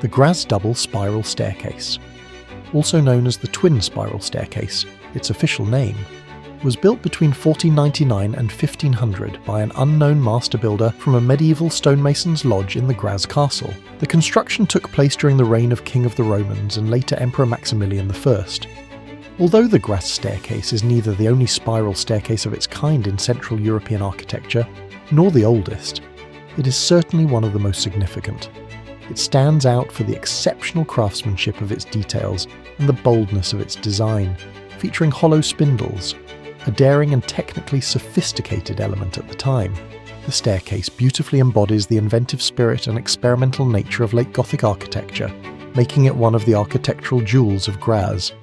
the Graz double spiral staircase. Also known as the twin spiral staircase, its official name, was built between 1499 and 1500 by an unknown master builder from a medieval stonemason's lodge in the Graz castle. The construction took place during the reign of King of the Romans and later Emperor Maximilian I. Although the Graz staircase is neither the only spiral staircase of its kind in Central European architecture, nor the oldest, it is certainly one of the most significant. It stands out for the exceptional craftsmanship of its details and the boldness of its design, featuring hollow spindles, a daring and technically sophisticated element at the time. The staircase beautifully embodies the inventive spirit and experimental nature of late Gothic architecture, making it one of the architectural jewels of Graz.